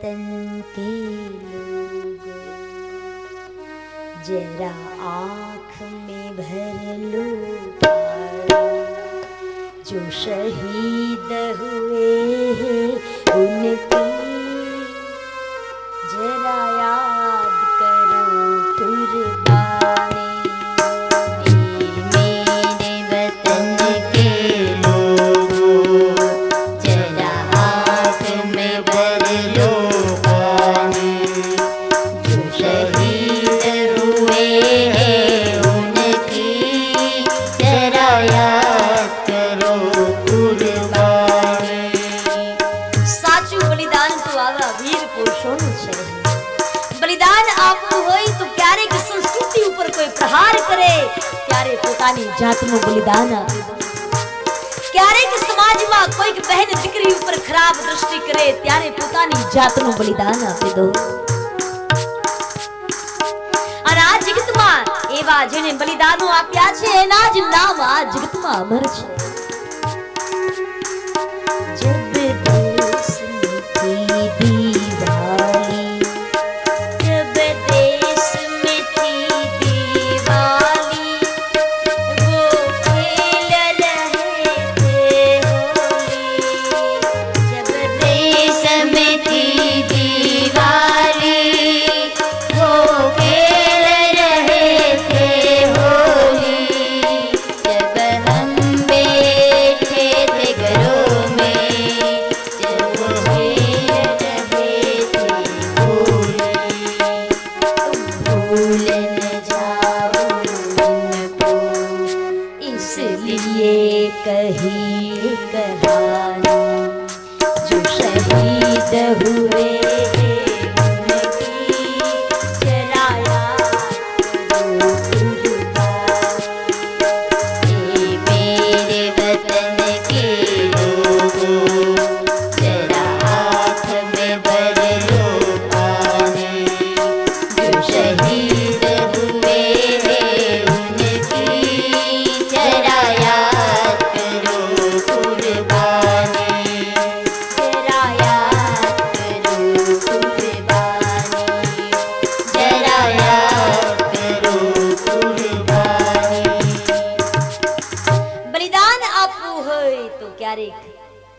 वतन के लोग जरा आँख में भर लो जो शहीद हुए हैं उनकी जरा याद करो कुर्बानी मेरे वतन के लोगों जरा आँख में भर लो पानी जो शहीद हुए हैं उनकी जरा याद करो कुर्बानी। साचू बलिदान तो आवा वीर पुरुषों છે બલિદાન આપવું હોય તો ક્યારેક સંસ્કૃતિ ઉપર કોઈ પ્રહાર કરે ત્યારે પોતાની જાતનું બલિદાન આપે ક્યારેક સમાજમાં કોઈક બહેન દીકરી ઉપર ખરાબ દ્રષ્ટિ કરે ત્યારે પોતાની જાતનું બલિદાન આપી દો અને આ જગતમાં એવા જેને બલિદાનો આપ્યા છે એના જ નામ આ જગતમાં અમર છે।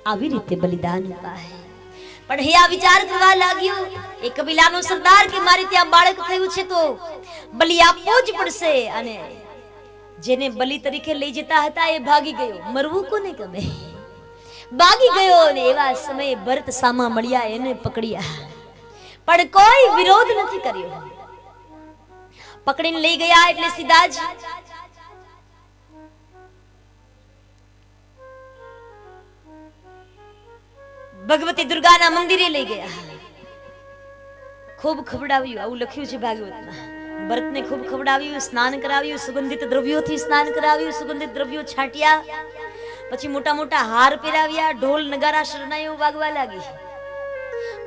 આવી રીતે બલિદાન અપાય પણ હે આ વિચાર કરવા લાગ્યો એ કબીલાનો સરદાર કે મારી ત્યાં બાળક થયું છે તો બલિ આપવો જ પડશે અને જેને બલિ તરીકે લઈ જતા હતા એ ભાગી ગયો મરવું કોને ગમે ભાગી ગયો અને એવા સમયે ભરત સામા મળ્યા એને પકડ્યા પણ કોઈ વિરોધ નથી કર્યો પકડીને લઈ ગયા એટલે સીધા જ भगवती दुर्गा ना मंदिरे लई गया खूब खवડાવ્યું આવું લખ્યું છે ભાગવતમાં ભરતને ખૂબ ખવડાવ્યું સ્નાન કરાવ્યું સુગંધિત દ્રવ્યોથી સ્નાન કરાવ્યું સુગંધિત દ્રવ્યો છાંટ્યા પછી મોટા મોટા હાર પહેરાવ્યા ઢોલ નગારા શરણાઈઓ વાગવા લાગી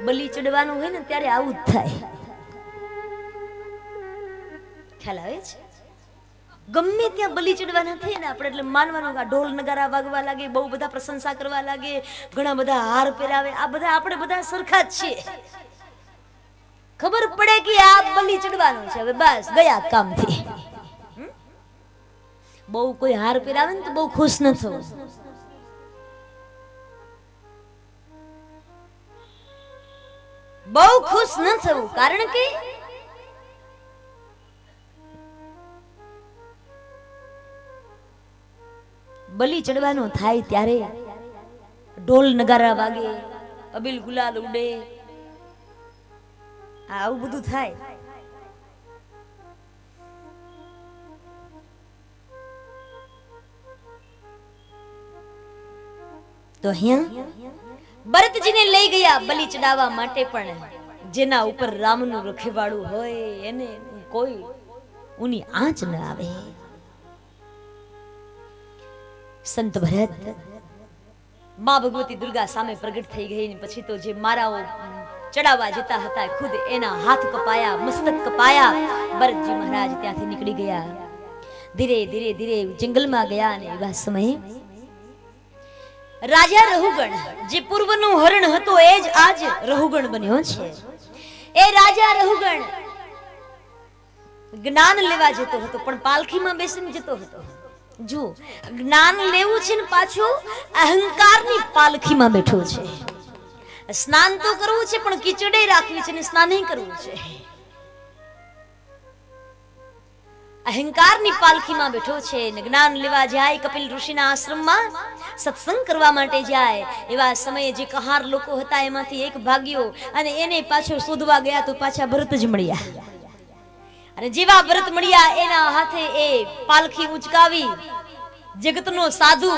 બલિ ચડવાનું હોય ને ત્યારે આવું જ થાય ખ્યાલ આવે છે ગમે ત્યાં બલિ ચડવાના થાય ને આપણે એટલે માનવાનું કે ઢોલ નગારા વાગવા લાગે બહુ બધા પ્રશંસા કરવા લાગે ઘણા બધા હાર પહેરાવે આ બધા આપણે બધા સરખા જ છીએ ખબર પડે કે આ બલિ ચડવાનું છે હવે બસ ગયા કામથી બહુ કોઈ હાર પહેરાવે ને તો બહુ ખુશ ન થવું બહુ ખુશ ન થવું કારણ કે બલિ ચડવાનો થાય ત્યારે ઢોલ નગારા વાગે અબીલ ગુલાલ ઉડે આવું બધું થાય તો અહીંયા ભરતજીને લઈ ગયા બલિ ચડાવવા માટે પણ જેના ઉપર રામનું રખેવાળું હોય એને કોઈ ઉની આંચ ન આવે संत भरत मां भगवती दुर्गा सामे प्रगट थई गई ने પછી તો જે મારાઓ ચડાવવા જતા હતા ખુદ એના હાથ કપાયા મસ્તક કપાયા ભરતજી મહારાજ ત્યાંથી નીકળી ગયા ધીરે ધીરે ધીરે જંગલમાં ગયા અને એવા સમયે રાજા રહુગણ જે પૂર્વનું હરણ હતો એ જ આજ રહુગણ બન્યો છે. એ રાજા રહુગણ જ્ઞાન લેવા જતો હતો પણ પાલખીમાં બેસીને જતો હતો. જો જ્ઞાન લેવું છે ને પાછું અહંકારની પાલખીમાં બેઠો છે. સ્નાન તો કરવું છે પણ કીચડે રાખવી છે ને સ્નાન કરવું છે. અહંકારની પાલખીમાં બેઠો છે ને જ્ઞાન લેવા જાય કપિલ ઋષિના આશ્રમમાં સત્સંગ કરવા માટે જાય. એવા સમયે જે કહાર લોકો હતા એમાંથી એક ભાગ્યો અને એને પાછો શોધવા ગયા તો પાછા ભરત જ મળ્યા. અને જેવા ભરત મળ્યા એના હાથે એ પાલખી ઉચકાવી. જગતનો સાધુ,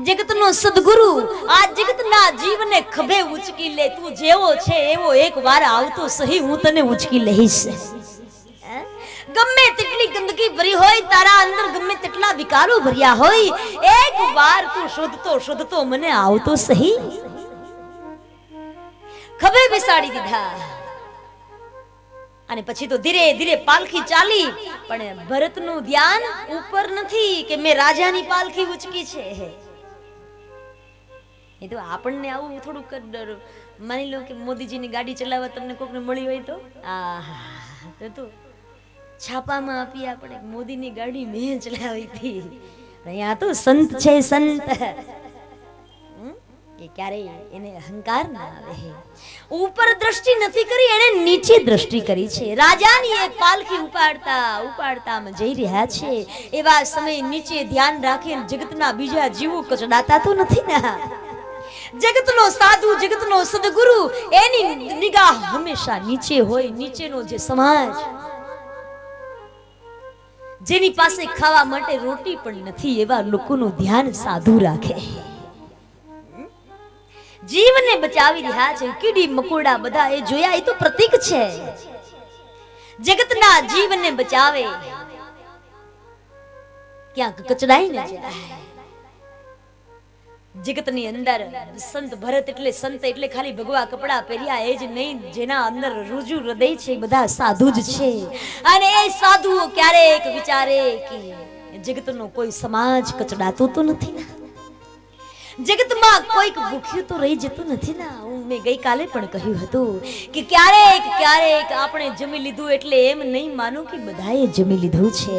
જગતનો સદગુરુ આ જગતના જીવને ખભે ઉચકી લે. તું જેવો છે એવો એક વાર આવતો સહી, હું તને ઉચકી લઈશ. ગમે તેટલી ગંદકી ભરી હોય, તારા અંદર ગમે તેટલા વિકારો ભર્યા હોય, એક વાર તું શોધતો શોધતો મને આવતો સહી. ખભે બેસાડી દીધા અને પછી તો ધીરે ધીરે પાલખી ચાલી. પણ ભરતનું ધ્યાન ઉપર નથી કે મેં રાજાની પાલખી ઉચકી છે. એ તો આપણને આવું થોડુંક માની લો કે મોદીજીની ગાડી ચલાવવા તમને કોકને મળી હોય તો તો છાપામાં આપી આપણે મોદીની ગાડી મેં ચલાવી હતી. અહીંયા તો સંત છે, સંત એ ક્યારેય એને અહંકાર ના આવે. ઉપર દ્રષ્ટિ નથી કરી, એને નીચે દ્રષ્ટિ કરી છે. રાજાની એ પાલખી ઉપાડતા ઉપાડતા જઈ રહ્યા છે. એવા સમય નીચે ધ્યાન રાખે જગતના બીજા જીવો કચડાતા તો નથી ને. જગતનો સાધુ, જગતનો સદગુરુ એની નિગાહ હંમેશા નીચે હોય. નીચેનો જે સમાજ, જેની પાસે ખાવા માટે રોટી પણ નથી, એવા લોકોનું ધ્યાન સાધુ રાખે. જીવને બચાવી રહ્યા છે. કીડી મકોડા બધા એ જોયા, એ તો પ્રતીક છે. જગતના જીવને બચાવે, ક્યાંક કચડાઈ ન જાય. જગતની અંદર સંત ભરત એટલે સંત એટલે ખાલી ભગવા કપડા પહેર્યા એ જ નહીં, જેના અંદર રુજુ હૃદય છે બધા સાધુ જ છે. અને એ સાધુઓ ક્યારેક વિચારે કે જગતનો કોઈ સમાજ કચડાતો તો નથી ને, જગતમાં કોઈક ભૂખ્યું તો રહી જતું નથી ને. મેં ગઈકાલે પણ કહ્યું હતું કે ક્યારેક ક્યારેક આપણે જમી લીધું એટલે એમ નહીં માનો કે બધાએ જમી લીધું છે.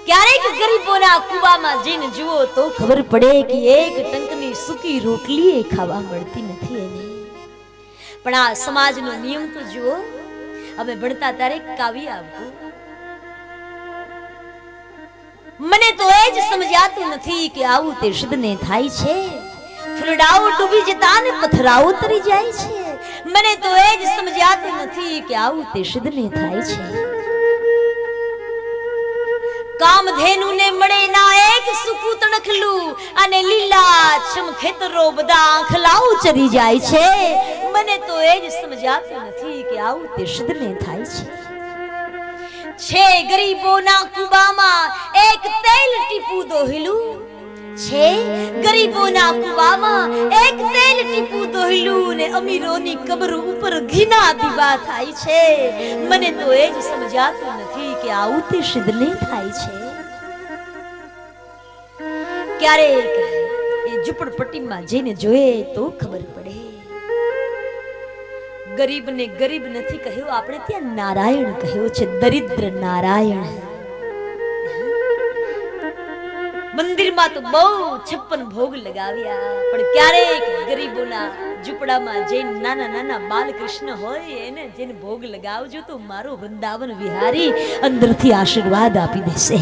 ક્યારેક ગરીબોના કુવામાં જઈને જુઓ તો ખબર પડે કે એક ટંકની સૂકી રોટલી એ ખાવા મળતી નથી એને. પણ આ સમાજનો નિયમ તો જુઓ. અમે ભણતા ત્યારે કાવ્ય આવતું, મને તો એ જ સમજાતું નથી કે આવું તે સિદ્ધને થાય છે. ફૂલડાઓ ડૂબી જતા ને પથરાઓ તરી જાય છે. મને તો એ જ સમજાતું નથી કે આવું તે સિદ્ધને થાય છે. કામધેનુ ને મળે ના એક સુકુ તણખલું અને લીલા છમ ખેતરો બધા આંખલાઓ ચરી જાય છે. મને તો એ જ સમજાતું નથી કે આવું તે સિદ્ધને થાય છે. ગરીબોના કુબામાં એક તેલ ટીપું દોહલું છે. ગરીબોના કુબામાં એક તેલ ટીપું દોહલું ને અમીરોની કબર ઉપર ઘીના દીવા થાય છે. મને તો એ જ સમજાતું નથી કે આવું તે સિદ્ધને થાય છે. ક્યારેક એ ઝૂંપડપટ્ટીમાં જઈને જોઈએ તો ખબર પડે. ગરીબ ને ગરીબ નથી કહ્યો, આપણે ત્યાં નારાયણ કહ્યો છે. દરિદ્ર નારાયણ. મંદિરમાં તો બહુ 56 ભોગ લગાવ્યા, પણ ક્યારેક ગરીબોના ઝૂંપડામાં જઈને નાના નાના બાલકૃષ્ણ હોય એને જઈને ભોગ લગાવજો તો મારો વૃંદાવન વિહારી અંદરથી આશીર્વાદ આપી દેશે.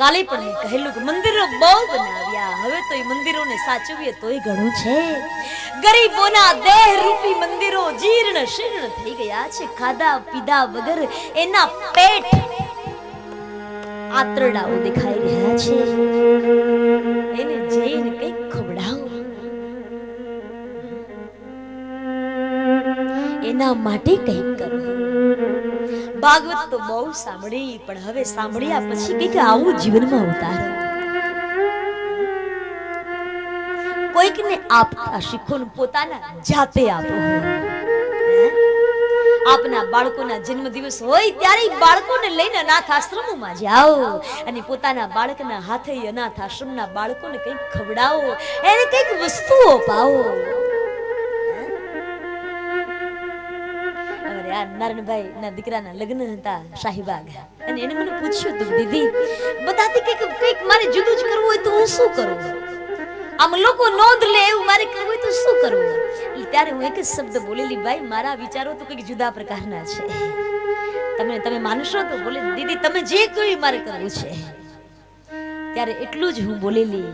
કાલે પણ કહેલું કે મંદિરો બહુ બનાવ્યા, હવે તો એ મંદિરોને સાચવીએ તોય ઘણું છે. ગરીબોના દેહ રૂપી મંદિરો જીર્ણ શીર્ણ થઈ ગયા છે. ખાધા પીધા વગર એના પેટ આંતરડાઓ દેખાઈ રહ્યા છે. એને જઈને કંઈક ખવડાવો, એના માટે કંઈક કરો. ભાગવત તો બહુ સાંભળી, પણ હવે સાંભળ્યા પછી કંઈક આવું જીવનમાં ઉતારો. કોઈકને આપતા શીખો ને પોતાના જાતે આપો. આપના બાળકોના જન્મદિવસ હોય ત્યારે બાળકોને લઈને અનાથ આશ્રમોમાં જાઓ અને પોતાના બાળકના હાથે અનાથ આશ્રમના બાળકોને કંઈક ખવડાવો, એને કંઈક વસ્તુઓ પાવો. નારાયણભાઈ ના દીકરાના લગ્ન હતા શાહીબાગ, અને એને મને પૂછ્યું તું, દીદી બધાથી કંઈક મારે જુદું જ કરવું હોય તો હું શું કરું? આમ લોકો નોંધ લે એવું મારે કરવું હોય તો શું કરવું? ત્યારે હું એક જ શબ્દ બોલેલી, ભાઈ મારા વિચારો તો કંઈક જુદા પ્રકારના છે, તમે માનશો તો? બોલે દીદી તમે જે કહ્યું મારે કરવું છે. ત્યારે એટલું જ હું બોલેલી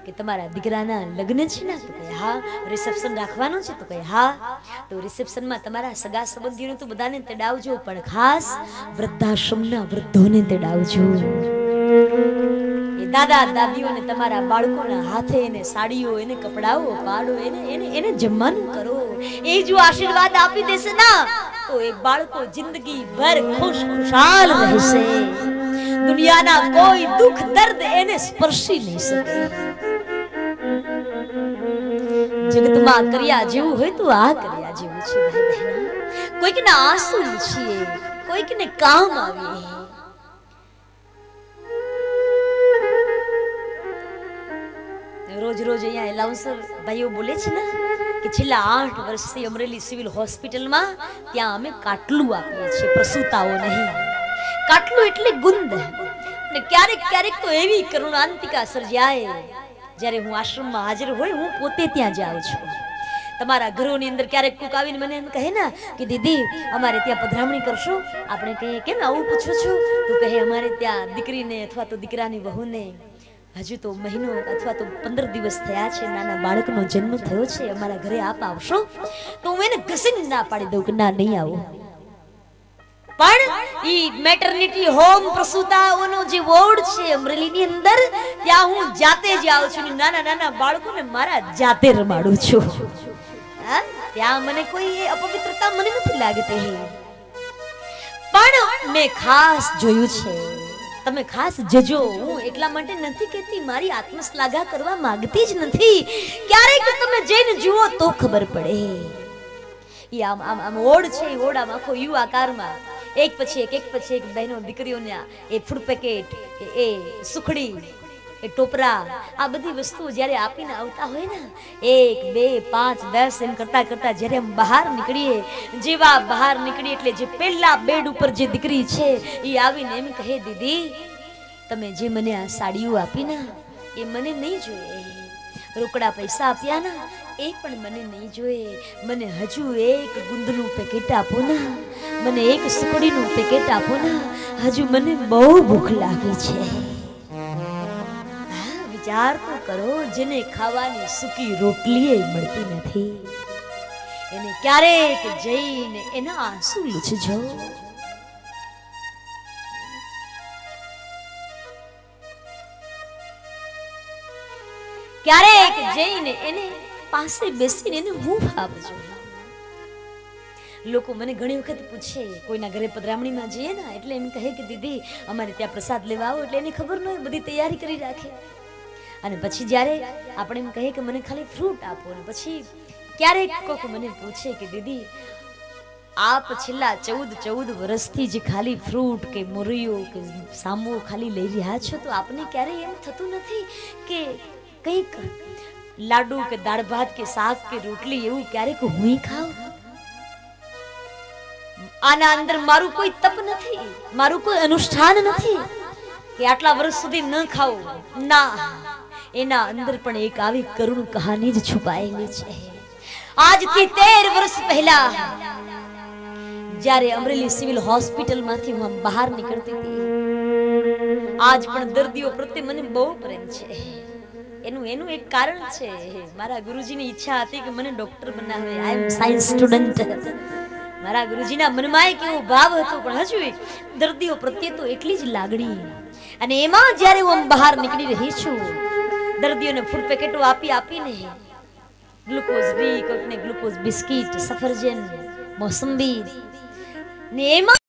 કે તમારા દીકરાના લગ્ન છે ને? તો કહે હા. રિસેપ્શન રાખવાનું છે? તો કહે હા. તો રિસેપ્શનમાં તમારા સગા સંબંધીઓને તો બધાને તેડાવજો, પણ ખાસ વૃદ્ધાશ્રમના વૃદ્ધોને તેડાવજો. એ દાદા દાદીઓને તમારા બાળકોના હાથે એને સાડીઓ, એને કપડાઓ પાડો, એને જમવાનું કરો. એ જો આશીર્વાદ આપી દેશે ના તો એ બાળકો જિંદગી ભર ખુશખુશાલ રહેશે. દુનિયાના કોઈ દુઃખ દર્દ એને સ્પર્શી નહીં શકે. જગતમાં કર્યા જેવું હોય તો આ કર્યા જેવું છે ભાઈ બહેનો. કોઈકના આંસુ લૂછીએ, કોઈકને કામ આવીએ. રોજ રોજ અહીંયા એલાઉન્સર ભાઈઓ બોલે છે ને કે છેલ્લા 8 વર્ષથી અમરેલી સિવિલ હોસ્પિટલમાં ત્યાં અમે કાટલું આપીએ છીએ પ્રસૂતાઓ નહીં. કાટલું એટલે ગુંદ. અને ક્યારેક ક્યારેક તો એવી કરુણાંતિકા સર્જાય જ્યારે હું આશ્રમમાં હાજર હોય, હું પોતે ત્યાં જાઉં છું. તમારા ઘરોની અંદર ક્યારેક કોક આવીને મને એમ કહે ને કે દીદી અમારે ત્યાં પધરામણી કરશો? આપણે કહીએ કેમ આવું પૂછો છો? તો કહે અમારે ત્યાં દીકરીને અથવા તો દીકરાની વહુને હજુ તો મહિનો અથવા તો 15 દિવસ થયા છે, નાના બાળકનો જન્મ થયો છે, અમારા ઘરે આપ આવશો? તો હું એને ઘસીને ના પાડી દઉં કે ના નહીં આવું. પણ ઈ મેટર્નિટી હોમ પ્રસૂતાઓનો જે વોર્ડ છે અમરેલીની અંદર, ત્યાં હું જાતે જ આવું છું. નાના નાના બાળકોને મારા જાતે રમાડું છું. ત્યાં મને કોઈ અપવિત્રતા મને નથી લાગતી. પણ મેં ખાસ જોયું છે, તમે ખાસ જજો. હું એટલા માટે નથી કહેતી, મારી આત્મશ્લાઘા કરવા માંગતી જ નથી. ક્યારેક તમે જઈને જુઓ તો ખબર પડે. ઈ આમ ઓડ છે, ઈ ઓડ આમ આખો યુ આકારમાં એક પછી એક બહેનો દીકરીઓને એ ફૂડ પેકેટ, એ સુખડી, એ ટોપરા, આ બધી વસ્તુઓ જ્યારે આપીને આવતા હોય ને, 1 2 5 10 એમ કરતા કરતા જ્યારે એમ બહાર નીકળીએ, જેવા બહાર નીકળી એટલે જે પહેલા બેડ ઉપર જે દીકરી છે એ આવીને એમ કહે, દીદી તમે જે મને આ સાડીઓ આપી ને એ મને નહીં જોઈએ, રોકડા પૈસા આપ્યા ને એ પણ મને નહીં જોઈએ, મને હજુ એક ગુંદનું પેકેટ આપો ને, મને એક સુખડીનું પેકેટ આપો ને, હજુ મને બહુ ભૂખ લાગી છે. વિચાર તો કરો, જેને ખાવાની સૂકી રોટલી મળતી નથી એને ક્યારેક જઈને એના આંસુ લૂછજો. ક્યારેક જઈને એને પાસે બેસીને એને મુખ આપજો. લોકો મને ઘણી વખત પૂછે, કોઈના ઘરે પધરામણીમાં જઈએ ને એટલે એમ કહે કે દીદી અમારે ત્યાં પ્રસાદ લેવા આવો, એટલે એને ખબર ન હોય, બધી તૈયારી કરી રાખે. અને પછી જ્યારે આપણે એમ કહીએ કે મને ખાલી ફ્રૂટ આપો, ને પછી ક્યારેક કોક મને પૂછે કે દીદી આપ છેલ્લા 14 વર્ષથી જે ખાલી ફ્રૂટ કે મોરિયો કે સામો ખાલી લઈ રહ્યા છો, તો આપને ક્યારેય એમ થતું નથી કે કંઈક લાડુ કે દાળ ભાત કે શાક કે રોટલી એવું ક્યારેક હું ખાઉં? આના અંદર મારું કોઈ તપ નથી, મારું કોઈ અનુષ્ઠાન નથી કે આટલા વર્ષ સુધી ન ખાવું. ના, એના અંદર પણ એક આવી કરુણ કહાની જ છુપાયેલી છે. આજથી 13 વર્ષ પહેલા જ્યારે અમરેલી સિવિલ હોસ્પિટલમાંથી હું બહાર નીકળતી હતી, આજ પણ દર્દીઓ પ્રત્યે મને બહુ પ્રેમ છે. એનું એક કારણ છે, મારા ગુરુજીની ઈચ્છા હતી કે મને ડોક્ટર બનાવે. આઈ એમ સાયન્સ સ્ટુડન્ટ. મારા ગુરુજીના મનમાં એક એવો ભાવ હતો, પણ હજુ દર્દીઓ પ્રત્યે તો એટલી જ લાગણી. અને એમાં જ્યારે હું બહાર નીકળી રહી છું, દર્દીઓને ફૂડ પેકેટો આપીને ગ્લુકોઝ ડી, કોઈકને ગ્લુકોઝ બિસ્કિટ, સફરજન, મોસંબી ને એમાં